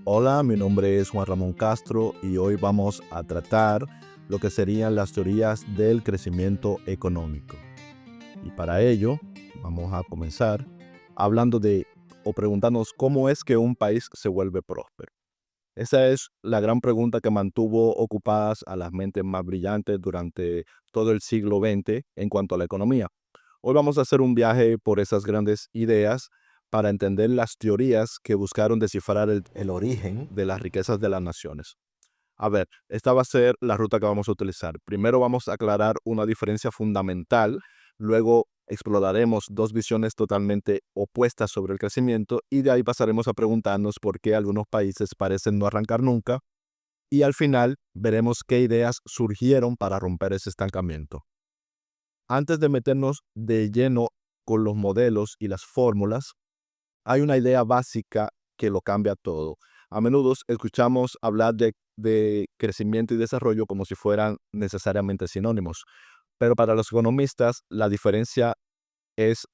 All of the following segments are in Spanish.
Hola, mi nombre es Juan Ramón Castro y hoy vamos a tratar lo que serían las teorías del crecimiento económico. Y para ello vamos a comenzar hablando de o preguntándonos cómo es que un país se vuelve próspero. Esa es la gran pregunta que mantuvo ocupadas a las mentes más brillantes durante todo el siglo XX en cuanto a la economía. Hoy vamos a hacer un viaje por esas grandes ideas para entender las teorías que buscaron descifrar el origen de las riquezas de las naciones. A ver, esta va a ser la ruta que vamos a utilizar. Primero vamos a aclarar una diferencia fundamental, luego exploraremos dos visiones totalmente opuestas sobre el crecimiento y de ahí pasaremos a preguntarnos por qué algunos países parecen no arrancar nunca y al final veremos qué ideas surgieron para romper ese estancamiento. Antes de meternos de lleno con los modelos y las fórmulas, hay una idea básica que lo cambia todo. A menudo escuchamos hablar de crecimiento y desarrollo como si fueran necesariamente sinónimos, pero para los economistas la diferencia es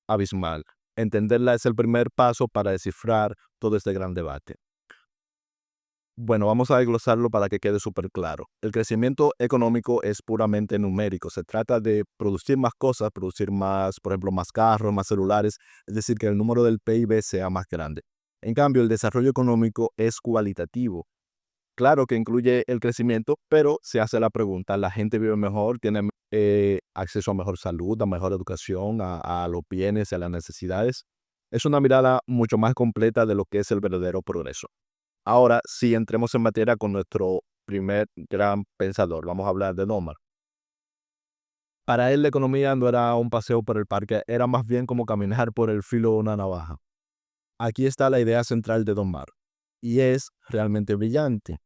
abismal. Entenderla es el primer paso para descifrar todo este gran debate. Bueno, vamos a desglosarlo para que quede súper claro. El crecimiento económico es puramente numérico. Se trata de producir más cosas, producir más, por ejemplo, más carros, más celulares, es decir, que el número del PIB sea más grande. En cambio, el desarrollo económico es cualitativo. Claro que incluye el crecimiento, pero se hace la pregunta, ¿la gente vive mejor, tiene acceso a mejor salud, a mejor educación, a los bienes, a las necesidades? Es una mirada mucho más completa de lo que es el verdadero progreso. Ahora, si entremos en materia con nuestro primer gran pensador, vamos a hablar de Domar. Para él la economía no era un paseo por el parque, era más bien como caminar por el filo de una navaja. Aquí está la idea central de Domar, y es realmente brillante.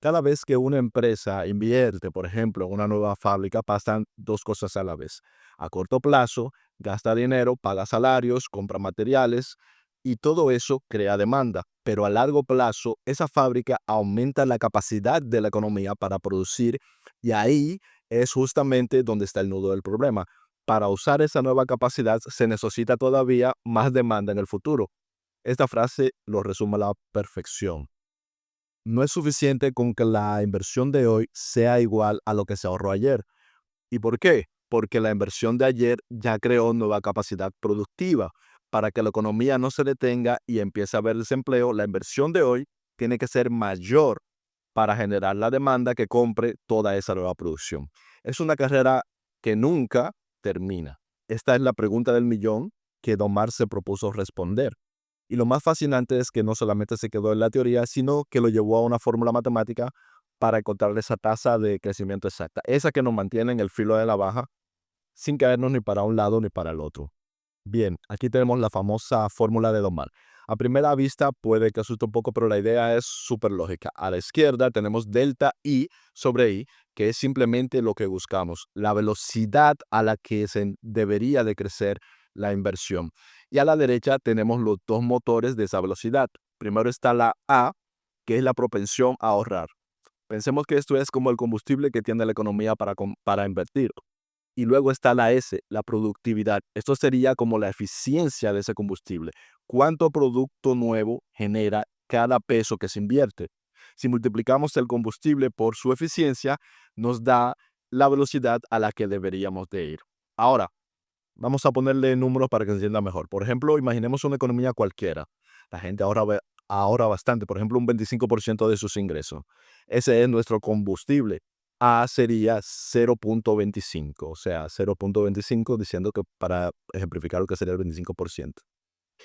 Cada vez que una empresa invierte, por ejemplo, en una nueva fábrica, pasan dos cosas a la vez. A corto plazo, gasta dinero, paga salarios, compra materiales y todo eso crea demanda. Pero a largo plazo, esa fábrica aumenta la capacidad de la economía para producir y ahí es justamente donde está el nudo del problema. Para usar esa nueva capacidad se necesita todavía más demanda en el futuro. Esta frase lo resume a la perfección. No es suficiente con que la inversión de hoy sea igual a lo que se ahorró ayer. ¿Y por qué? Porque la inversión de ayer ya creó nueva capacidad productiva. Para que la economía no se detenga y empiece a haber desempleo, la inversión de hoy tiene que ser mayor para generar la demanda que compre toda esa nueva producción. Es una carrera que nunca termina. Esta es la pregunta del millón que Domar se propuso responder. Y lo más fascinante es que no solamente se quedó en la teoría, sino que lo llevó a una fórmula matemática para encontrar esa tasa de crecimiento exacta, esa que nos mantiene en el filo de la baja sin caernos ni para un lado ni para el otro. Bien, aquí tenemos la famosa fórmula de Domar. A primera vista puede que asuste un poco, pero la idea es súper lógica. A la izquierda tenemos delta I sobre I, que es simplemente lo que buscamos, la velocidad a la que se debería de crecer la inversión. Y a la derecha tenemos los dos motores de esa velocidad. Primero está la A, que es la propensión a ahorrar. Pensemos que esto es como el combustible que tiene la economía para invertir. Y luego está la S, la productividad. Esto sería como la eficiencia de ese combustible. ¿Cuánto producto nuevo genera cada peso que se invierte? Si multiplicamos el combustible por su eficiencia, nos da la velocidad a la que deberíamos de ir. Ahora, vamos a ponerle números para que se entienda mejor. Por ejemplo, imaginemos una economía cualquiera. La gente ahorra bastante, por ejemplo, un 25% de sus ingresos. Ese es nuestro combustible. A sería 0.25, o sea, 0.25 diciendo que para ejemplificar lo que sería el 25%.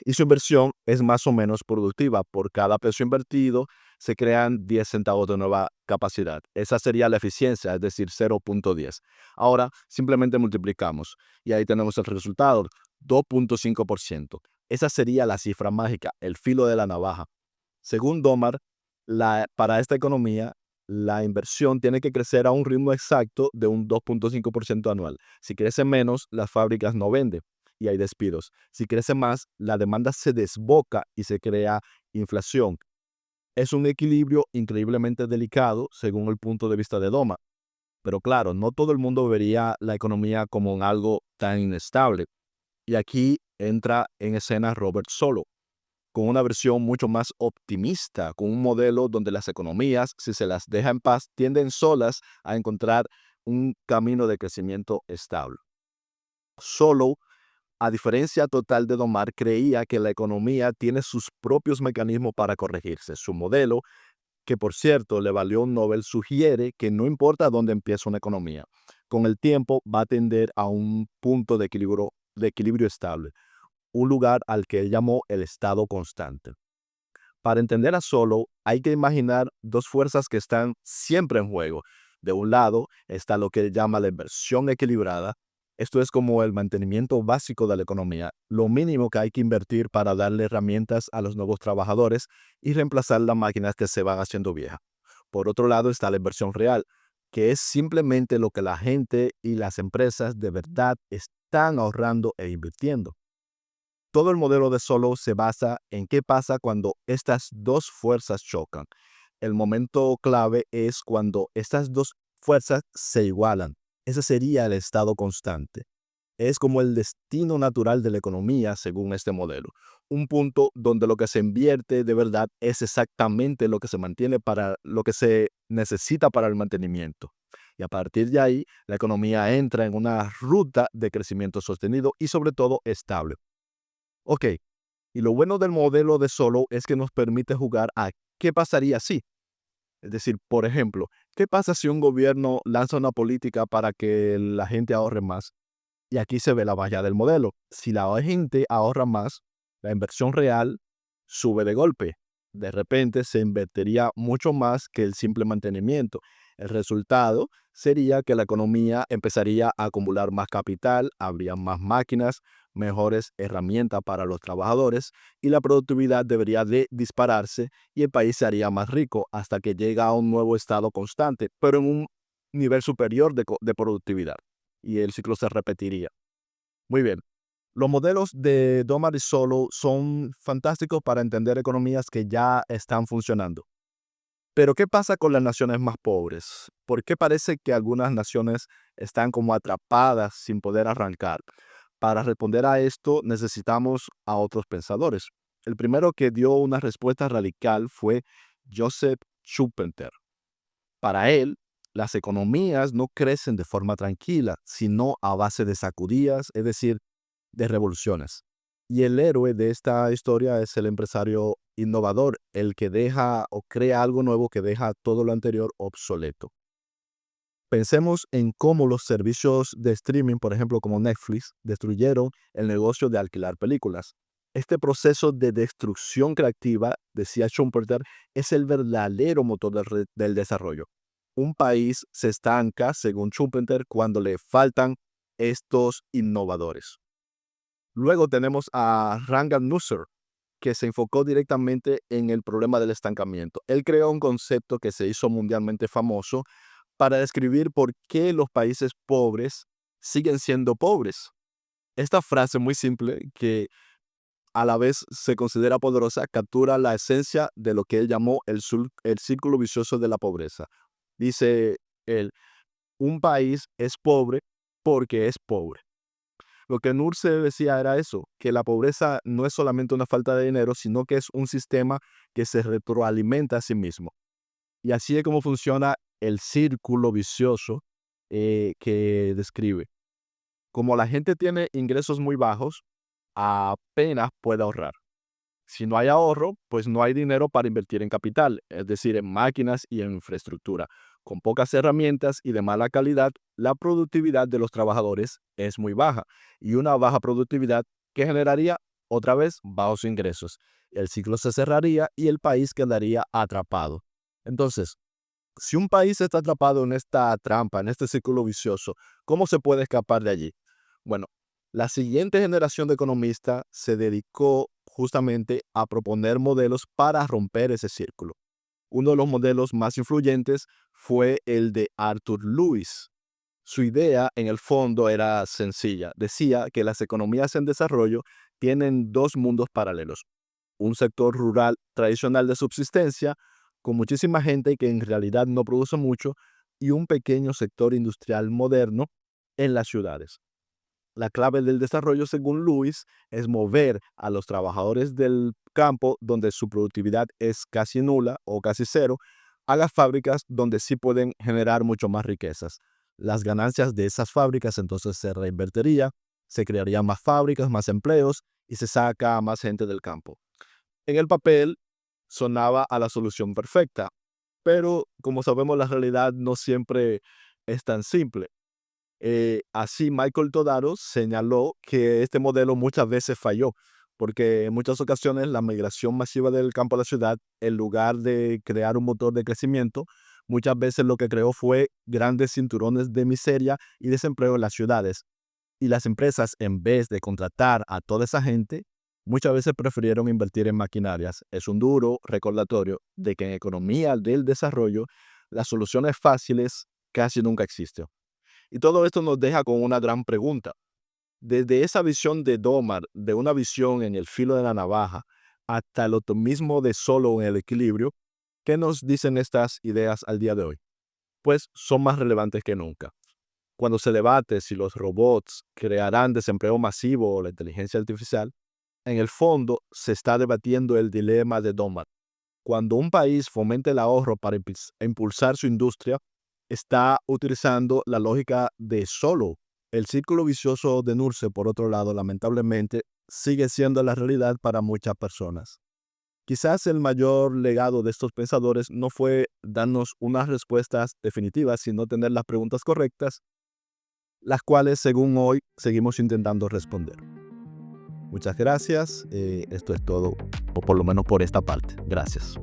Y su inversión es más o menos productiva. Por cada peso invertido se crean 10 centavos de nueva capacidad. Esa sería la eficiencia, es decir, 0.10. Ahora simplemente multiplicamos y ahí tenemos el resultado, 2.5%. Esa sería la cifra mágica, el filo de la navaja. Según Domar, para esta economía, la inversión tiene que crecer a un ritmo exacto de un 2.5% anual. Si crece menos, las fábricas no venden y hay despidos. Si crece más, la demanda se desboca y se crea inflación. Es un equilibrio increíblemente delicado según el punto de vista de Doma. Pero claro, no todo el mundo vería la economía como algo tan inestable. Y aquí entra en escena Robert Solow. con una versión mucho más optimista, con un modelo donde las economías, si se las deja en paz, tienden solas a encontrar un camino de crecimiento estable. Solo, a diferencia total de Domar, creía que la economía tiene sus propios mecanismos para corregirse. Su modelo, que por cierto le valió un Nobel, sugiere que no importa dónde empieza una economía, con el tiempo va a tender a un punto de equilibrio estable, un lugar al que él llamó el estado constante. Para entender a Solow, hay que imaginar dos fuerzas que están siempre en juego. De un lado está lo que él llama la inversión equilibrada. Esto es como el mantenimiento básico de la economía, lo mínimo que hay que invertir para darle herramientas a los nuevos trabajadores y reemplazar las máquinas que se van haciendo viejas. Por otro lado está la inversión real, que es simplemente lo que la gente y las empresas de verdad están ahorrando e invirtiendo. Todo el modelo de Solow se basa en qué pasa cuando estas dos fuerzas chocan. El momento clave es cuando estas dos fuerzas se igualan. Ese sería el estado constante. Es como el destino natural de la economía según este modelo. Un punto donde lo que se invierte de verdad es exactamente lo que se mantiene para lo que se necesita para el mantenimiento. Y a partir de ahí, la economía entra en una ruta de crecimiento sostenido y sobre todo estable. Ok, y lo bueno del modelo de Solow es que nos permite jugar a qué pasaría si. Es decir, por ejemplo, ¿qué pasa si un gobierno lanza una política para que la gente ahorre más? Y aquí se ve la valla del modelo. Si la gente ahorra más, la inversión real sube de golpe. De repente se invertiría mucho más que el simple mantenimiento. El resultado sería que la economía empezaría a acumular más capital, habría más máquinas, mejores herramientas para los trabajadores y la productividad debería de dispararse y el país se haría más rico hasta que llega a un nuevo estado constante, pero en un nivel superior de productividad y el ciclo se repetiría. Muy bien. Los modelos de Domar y Solow son fantásticos para entender economías que ya están funcionando. Pero ¿qué pasa con las naciones más pobres? ¿Por qué parece que algunas naciones están como atrapadas sin poder arrancar? Para responder a esto necesitamos a otros pensadores. El primero que dio una respuesta radical fue Joseph Schumpeter. Para él, las economías no crecen de forma tranquila, sino a base de sacudidas, es decir, de revoluciones. Y el héroe de esta historia es el empresario innovador, el que deja o crea algo nuevo que deja todo lo anterior obsoleto. Pensemos en cómo los servicios de streaming, por ejemplo, como Netflix, destruyeron el negocio de alquilar películas. Este proceso de destrucción creativa, decía Schumpeter, es el verdadero motor del desarrollo. Un país se estanca, según Schumpeter, cuando le faltan estos innovadores. Luego tenemos a Rangel Nusser, que se enfocó directamente en el problema del estancamiento. Él creó un concepto que se hizo mundialmente famoso para describir por qué los países pobres siguen siendo pobres. Esta frase muy simple, que a la vez se considera poderosa, captura la esencia de lo que él llamó el círculo vicioso de la pobreza. Dice él, un país es pobre porque es pobre. Lo que Nurse decía era eso, que la pobreza no es solamente una falta de dinero, sino que es un sistema que se retroalimenta a sí mismo. Y así es como funciona el círculo vicioso que describe. Como la gente tiene ingresos muy bajos, apenas puede ahorrar. Si no hay ahorro, pues no hay dinero para invertir en capital, es decir, en máquinas y en infraestructura. Con pocas herramientas y de mala calidad, la productividad de los trabajadores es muy baja y una baja productividad que generaría otra vez bajos ingresos. El ciclo se cerraría y el país quedaría atrapado. Entonces, si un país está atrapado en esta trampa, en este círculo vicioso, ¿cómo se puede escapar de allí? Bueno, la siguiente generación de economistas se dedicó justamente a proponer modelos para romper ese círculo. Uno de los modelos más influyentes fue el de Arthur Lewis. Su idea, en el fondo, era sencilla. Decía que las economías en desarrollo tienen dos mundos paralelos: un sector rural tradicional de subsistencia, con muchísima gente que en realidad no produce mucho, y un pequeño sector industrial moderno en las ciudades. La clave del desarrollo, según Lewis, es mover a los trabajadores del campo, donde su productividad es casi nula o casi cero, a las fábricas donde sí pueden generar mucho más riquezas. Las ganancias de esas fábricas entonces se reinvertirían, se crearían más fábricas, más empleos y se saca a más gente del campo. En el papel sonaba a la solución perfecta, pero como sabemos la realidad no siempre es tan simple. Así, Michael Todaro señaló que este modelo muchas veces falló, porque en muchas ocasiones la migración masiva del campo a la ciudad, en lugar de crear un motor de crecimiento, muchas veces lo que creó fue grandes cinturones de miseria y desempleo en las ciudades. Y las empresas, en vez de contratar a toda esa gente, muchas veces prefirieron invertir en maquinarias. Es un duro recordatorio de que en economía del desarrollo, las soluciones fáciles casi nunca existen. Y todo esto nos deja con una gran pregunta. Desde esa visión de Domar, de una visión en el filo de la navaja, hasta el optimismo de solo en el equilibrio, ¿qué nos dicen estas ideas al día de hoy? Pues son más relevantes que nunca. Cuando se debate si los robots crearán desempleo masivo o la inteligencia artificial, en el fondo se está debatiendo el dilema de Domar. Cuando un país fomenta el ahorro para impulsar su industria, está utilizando la lógica de solo. El círculo vicioso de Nurse, por otro lado, lamentablemente, sigue siendo la realidad para muchas personas. Quizás el mayor legado de estos pensadores no fue darnos unas respuestas definitivas, sino tener las preguntas correctas, las cuales, según hoy, seguimos intentando responder. Muchas gracias. Esto es todo, o por lo menos por esta parte. Gracias.